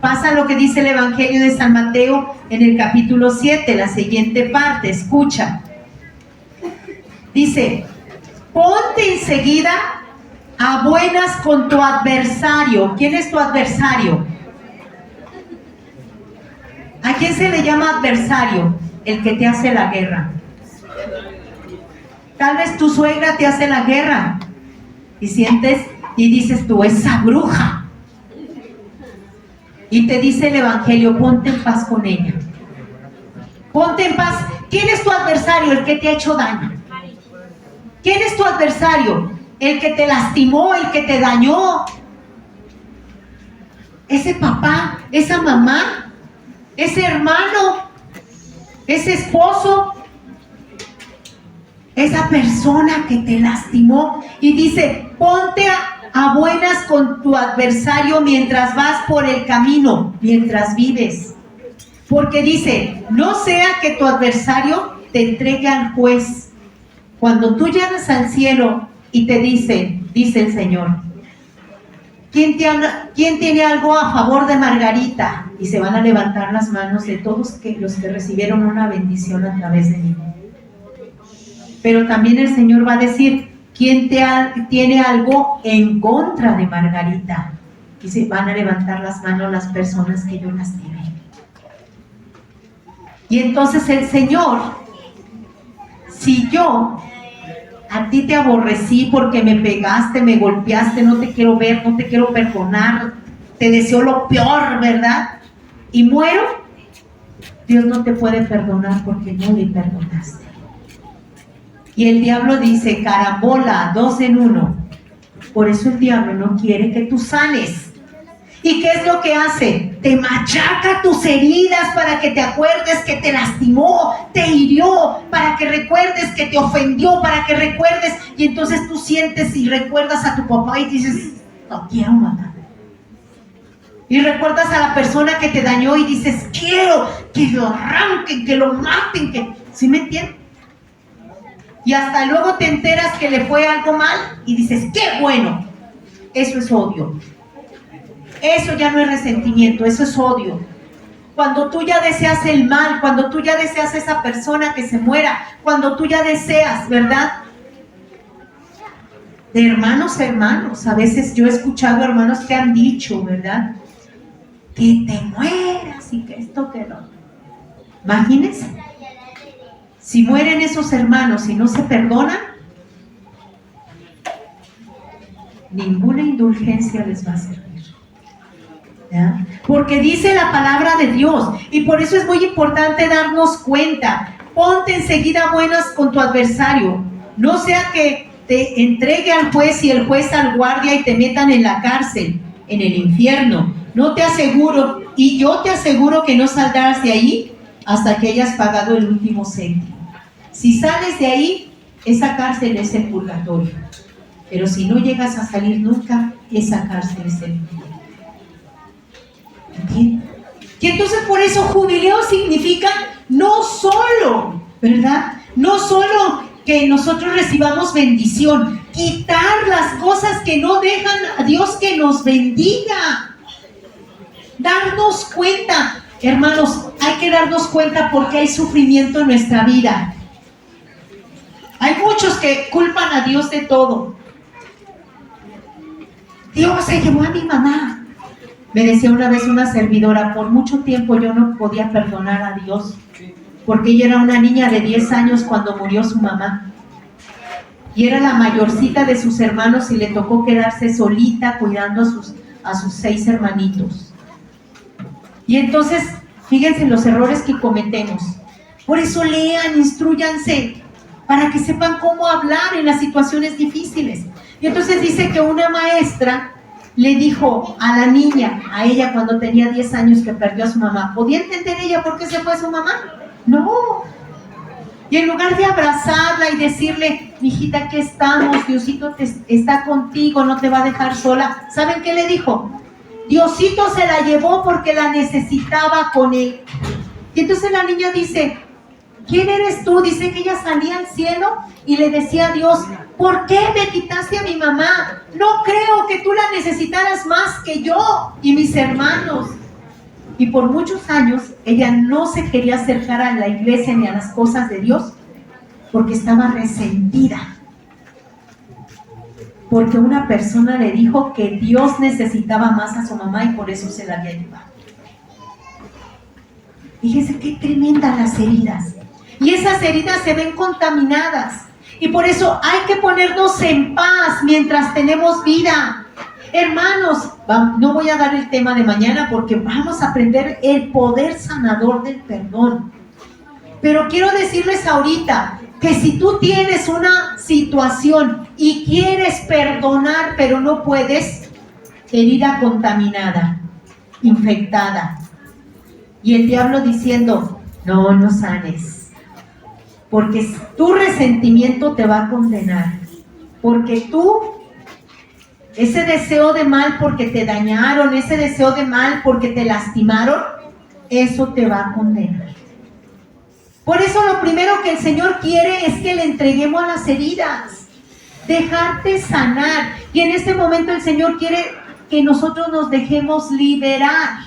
pasa lo que dice el Evangelio de San Mateo en el capítulo 7, la siguiente parte, escucha. Dice, ponte enseguida a buenas con tu adversario. ¿Quién es tu adversario? ¿A quién se le llama adversario? El que te hace la guerra. Tal vez tu suegra te hace la guerra y sientes y dices tú, esa bruja. Y te dice el Evangelio, ponte en paz con ella. Ponte en paz. ¿Quién es tu adversario? El que te ha hecho daño. ¿Quién es tu adversario? El que te lastimó, el que te dañó. Ese papá, esa mamá, ese hermano, ese esposo, esa persona que te lastimó. Y dice, ponte a buenas con tu adversario mientras vas por el camino, mientras vives. Porque dice, no sea que tu adversario te entregue al juez. Cuando tú llegas al cielo y te dice el Señor, ¿quién tiene algo a favor de Margarita? Y se van a levantar las manos de todos los que recibieron una bendición a través de mí. Pero también el Señor va a decir, ¿quién tiene algo en contra de Margarita? Y se van a levantar las manos las personas que yo lastimé. Y entonces el Señor, si yo a ti te aborrecí porque me pegaste, me golpeaste, no te quiero ver, no te quiero perdonar, te deseo lo peor, ¿verdad? Y muero, Dios no te puede perdonar porque no le perdonaste. Y el diablo dice, carambola, 2 en 1. Por eso el diablo no quiere que tú sanes. ¿Y qué es lo que hace? Te machaca tus heridas para que te acuerdes que te lastimó, te hirió, para que recuerdes que te ofendió, para que recuerdes. Y entonces tú sientes y recuerdas a tu papá y dices, no quiero matar. Y recuerdas a la persona que te dañó y dices, quiero que lo arranquen, que lo maten, que... ¿Sí me entiendes? Y hasta luego te enteras que le fue algo mal y dices, ¡qué bueno! Eso es odio. Eso ya no es resentimiento, eso es odio. Cuando tú ya deseas el mal, cuando tú ya deseas a esa persona que se muera, cuando tú ya deseas, ¿verdad? De hermanos a hermanos. A veces yo he escuchado hermanos que han dicho, ¿verdad? Que te mueras y que esto, que no. Imagínense. Si mueren esos hermanos y no se perdonan, ninguna indulgencia les va a servir. ¿Ya? Porque dice la palabra de Dios, y por eso es muy importante darnos cuenta. Ponte enseguida buenas con tu adversario, no sea que te entregue al juez y el juez al guardia y te metan en la cárcel, en el infierno. No te aseguro, y yo te aseguro que no saldrás de ahí hasta que hayas pagado el último céntimo. Si sales de ahí, esa cárcel es el purgatorio. Pero si no llegas a salir nunca, esa cárcel es el infierno. ¿Entiendes? Y entonces por eso jubileo significa no solo, ¿verdad? No solo que nosotros recibamos bendición, quitar las cosas que no dejan a Dios que nos bendiga. Darnos cuenta, hermanos, hay que darnos cuenta porque hay sufrimiento en nuestra vida. Hay muchos que culpan a Dios de todo. Dios se llevó a mi mamá. Me decía una vez una servidora, por mucho tiempo yo no podía perdonar a Dios, porque ella era una niña de 10 años cuando murió su mamá. Y era la mayorcita de sus hermanos y le tocó quedarse solita cuidando a sus 6 hermanitos. Y entonces, fíjense los errores que cometemos. Por eso lean, instrúyanse, para que sepan cómo hablar en las situaciones difíciles. Y entonces dice que una maestra le dijo a la niña, a ella cuando tenía 10 años que perdió a su mamá, ¿podía entender ella por qué se fue su mamá? No. Y en lugar de abrazarla y decirle, mijita, aquí estamos, Diosito está contigo, no te va a dejar sola, ¿saben qué le dijo? Diosito se la llevó porque la necesitaba con él. Y entonces la niña dice, ¿quién eres tú? Dice que ella salía al cielo y le decía a Dios, ¿Por qué me quitaste a mi mamá? No creo que tú la necesitaras más que yo y mis hermanos. Y por muchos años ella no se quería acercar a la iglesia ni a las cosas de Dios porque estaba resentida. Porque una persona le dijo que Dios necesitaba más a su mamá y por eso se la había llevado. Fíjense qué tremendas las heridas. Y esas heridas se ven contaminadas. Y por eso hay que ponernos en paz mientras tenemos vida. Hermanos, no voy a dar el tema de mañana porque vamos a aprender el poder sanador del perdón. Pero quiero decirles ahorita que si tú tienes una situación y quieres perdonar, pero no puedes, herida contaminada, infectada. Y el diablo diciendo, no sanes. Porque tu resentimiento te va a condenar. Porque ese deseo de mal porque te dañaron, ese deseo de mal porque te lastimaron, eso te va a condenar. Por eso lo primero que el Señor quiere es que le entreguemos las heridas, dejarte sanar. Y en este momento el Señor quiere que nosotros nos dejemos liberar.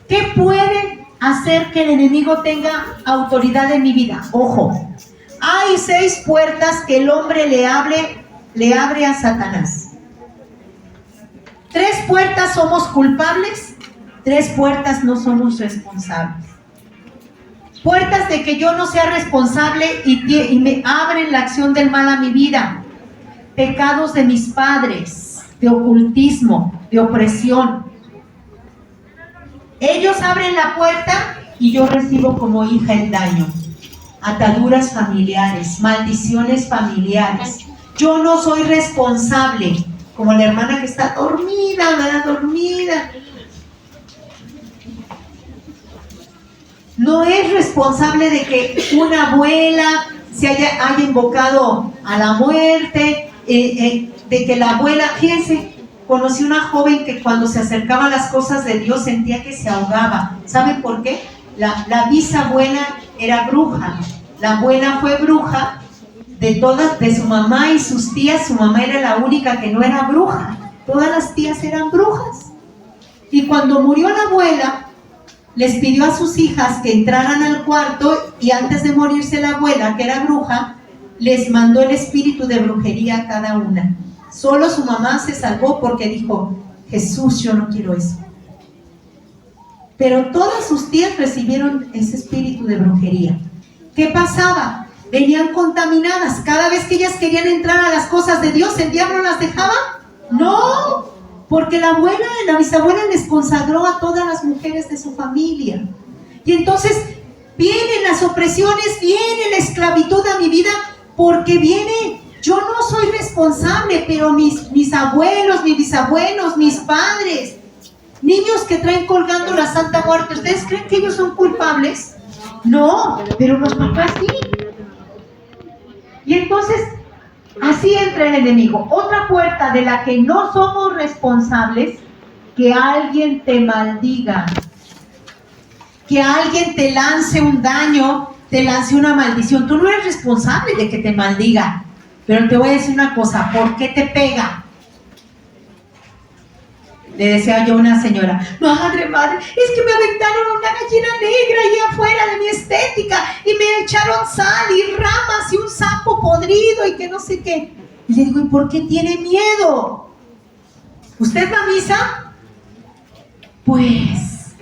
¿Qué puede hacer que el enemigo tenga autoridad en mi vida? Ojo, hay 6 puertas que el hombre le abre a Satanás. 3 puertas somos culpables, 3 puertas no somos responsables. Puertas de que yo no sea responsable y me abren la acción del mal a mi vida. Pecados de mis padres, de ocultismo, de opresión. Ellos abren la puerta y yo recibo como hija el daño. Ataduras familiares, maldiciones familiares. Yo no soy responsable, como la hermana que está dormida. No es responsable de que una abuela se haya invocado a la muerte, de que la abuela, fíjense, conocí una joven que cuando se acercaba a las cosas de Dios sentía que se ahogaba. ¿Saben por qué? La bisabuela era bruja. La abuela fue bruja de su mamá y sus tías. Su mamá era la única que no era bruja. Todas las tías eran brujas. Y cuando murió la abuela, les pidió a sus hijas que entraran al cuarto y antes de morirse la abuela, que era bruja, les mandó el espíritu de brujería a cada una. Solo su mamá se salvó porque dijo, Jesús, yo no quiero eso. Pero todas sus tías recibieron ese espíritu de brujería. ¿Qué pasaba? Venían contaminadas. Cada vez que ellas querían entrar a las cosas de Dios, ¿el diablo las dejaba? No, porque la bisabuela les consagró a todas las mujeres de su familia. Y entonces vienen las opresiones, viene la esclavitud a mi vida, porque viene, yo no soy responsable, pero mis abuelos, mis bisabuelos, mis padres, niños que traen colgando la Santa Muerte, ¿ustedes creen que ellos son culpables? No, pero los papás sí. Y entonces, así entra el enemigo. Otra puerta de la que no somos responsables, que alguien te maldiga, que alguien te lance un daño, te lance una maldición. Tú no eres responsable de que te maldiga, pero te voy a decir una cosa, ¿por qué te pega? Le decía yo a una señora, madre, es que me aventaron una gallina negra ahí afuera de mi estética y me echaron sal y ramas y un sapo podrido y que no sé qué. Y le digo, ¿y por qué tiene miedo? ¿Usted va a misa? Pues,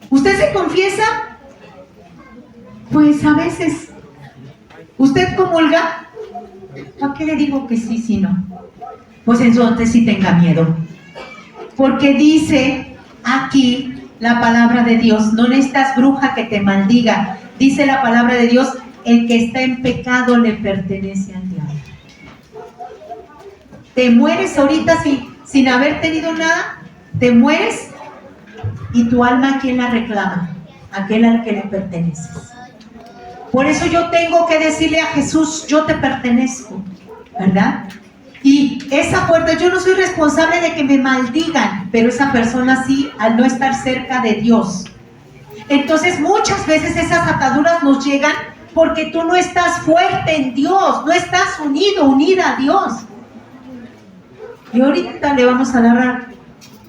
¿usted se confiesa? Pues a veces. ¿Usted comulga? ¿A qué le digo que sí, si no? Pues entonces sí tenga miedo. Porque dice aquí la palabra de Dios, no necesitas bruja que te maldiga. Dice la palabra de Dios, el que está en pecado le pertenece al diablo. Te mueres ahorita sin haber tenido nada, te mueres y tu alma, ¿a quién la reclama? Aquel al que le perteneces. Por eso yo tengo que decirle a Jesús, yo te pertenezco, ¿verdad? Y esa puerta, yo no soy responsable de que me maldigan, pero esa persona sí, al no estar cerca de Dios. Entonces muchas veces esas ataduras nos llegan porque tú no estás fuerte en Dios, no estás unido, unida a Dios. Y ahorita le vamos a dar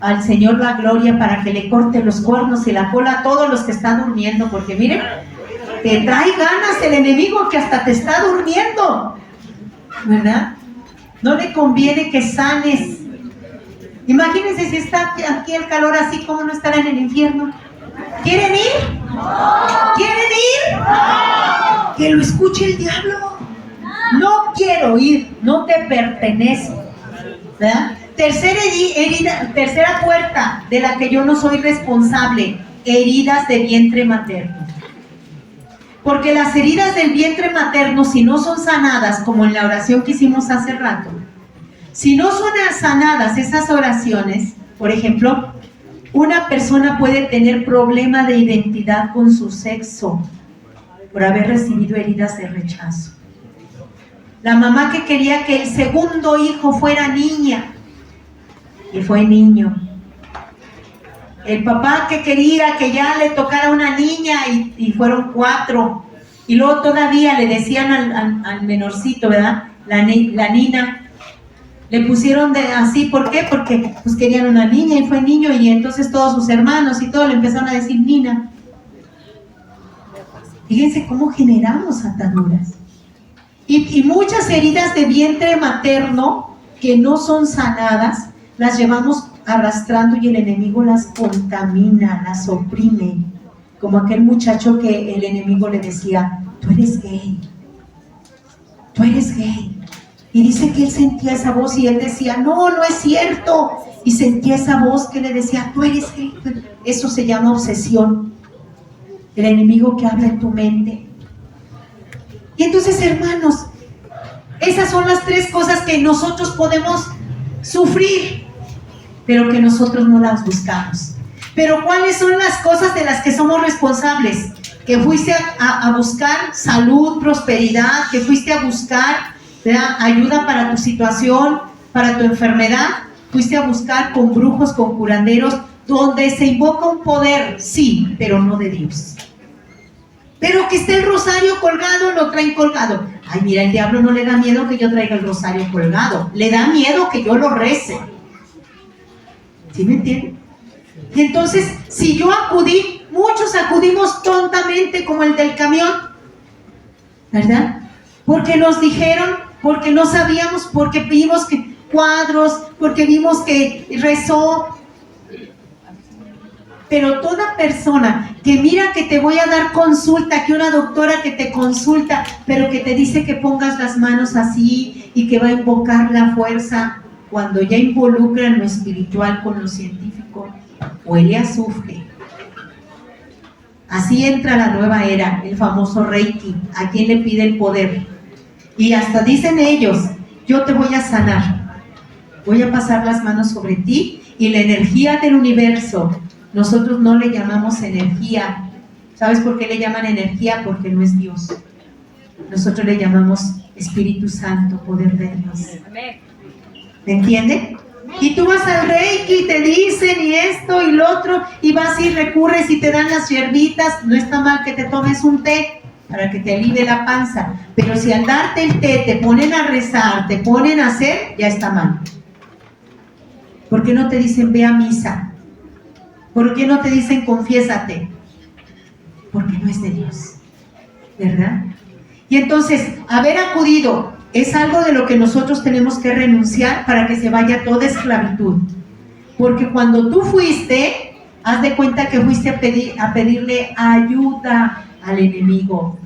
al Señor la gloria para que le corte los cuernos y la cola a todos los que están durmiendo, porque miren, te trae ganas el enemigo que hasta te está durmiendo, ¿verdad? No le conviene que sanes. Imagínense si está aquí el calor así, ¿cómo no estará en el infierno? ¿Quieren ir? ¿Quieren ir? Que lo escuche el diablo. No quiero ir, no te pertenece, ¿verdad? Tercera puerta de la que yo no soy responsable: heridas de vientre materno. Porque las heridas del vientre materno, si no son sanadas, como en la oración que hicimos hace rato, si no son sanadas esas oraciones, por ejemplo, una persona puede tener problema de identidad con su sexo por haber recibido heridas de rechazo. La mamá que quería que el segundo hijo fuera niña y fue niño. El papá que quería que ya le tocara una niña y fueron 4. Y luego todavía le decían al menorcito, ¿verdad? La nina. Le pusieron así, ¿por qué? Porque pues querían una niña y fue niño, y entonces todos sus hermanos y todo le empezaron a decir nina. Fíjense cómo generamos ataduras. Y muchas heridas de vientre materno que no son sanadas, las llevamos arrastrando y el enemigo las contamina, las oprime. Como aquel muchacho que el enemigo le decía: tú eres gay, tú eres gay. Y dice que él sentía esa voz y él decía: no, no es cierto. Y sentía esa voz que le decía: tú eres gay. Eso se llama obsesión. El enemigo que habla en tu mente. Y entonces, hermanos, esas son las 3 cosas que nosotros podemos sufrir, pero que nosotros no las buscamos. Pero ¿cuáles son las cosas de las que somos responsables? Que fuiste a buscar salud, prosperidad, que fuiste a buscar, ¿verdad?, ayuda para tu situación, para tu enfermedad. Fuiste a buscar con brujos, con curanderos, donde se invoca un poder, sí, pero no de Dios. Pero que esté el rosario colgado, lo traen colgado. Ay, mira, el diablo no le da miedo que yo traiga el rosario colgado, le da miedo que yo lo rece. ¿Sí me entienden? Y entonces, si yo acudí, muchos acudimos tontamente como el del camión, ¿verdad? Porque nos dijeron, porque no sabíamos, porque vimos que cuadros, porque vimos que rezó. Pero toda persona que mira que te voy a dar consulta, que una doctora que te consulta, pero que te dice que pongas las manos así y que va a invocar la fuerza, cuando ya involucra en lo espiritual con lo científico, huele a azufre. Así entra la nueva era, el famoso Reiki. ¿A quién le pide el poder? Y hasta dicen ellos: yo te voy a sanar, voy a pasar las manos sobre ti, y la energía del universo. Nosotros no le llamamos energía. ¿Sabes por qué le llaman energía? Porque no es Dios. Nosotros le llamamos Espíritu Santo, poder de Dios. ¿Me entienden? Y tú vas al Reiki y te dicen y esto y lo otro, y vas y recurres y te dan las hierbitas. No está mal que te tomes un té para que te alivie la panza, pero si al darte el té te ponen a rezar, te ponen a hacer, ya está mal. ¿Por qué no te dicen ve a misa? ¿Por qué no te dicen confiésate? Porque no es de Dios, ¿verdad? Y entonces, haber acudido es algo de lo que nosotros tenemos que renunciar para que se vaya toda esclavitud. Porque cuando tú fuiste, haz de cuenta que fuiste a pedirle ayuda al enemigo.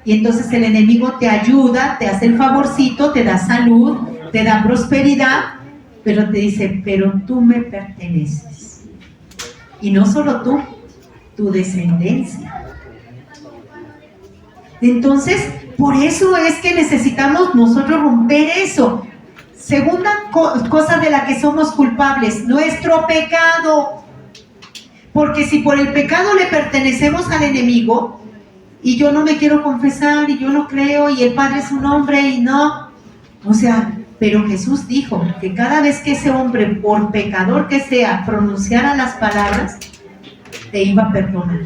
Y entonces el enemigo te ayuda, te hace el favorcito, te da salud, te da prosperidad, pero te dice: pero tú me perteneces. Y no solo tú, tu descendencia. Entonces, por eso es que necesitamos nosotros romper eso. Segunda cosa de la que somos culpables: nuestro pecado. Porque si por el pecado le pertenecemos al enemigo, y yo no me quiero confesar, y yo no creo, y el Padre es un hombre, y no. O sea, pero Jesús dijo que cada vez que ese hombre, por pecador que sea, pronunciara las palabras, te iba a perdonar.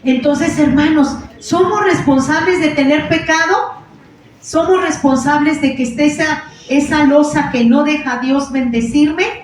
Entonces, hermanos, ¿Somos responsables de tener pecado? ¿Somos responsables de que esté esa losa que no deja a Dios bendecirme?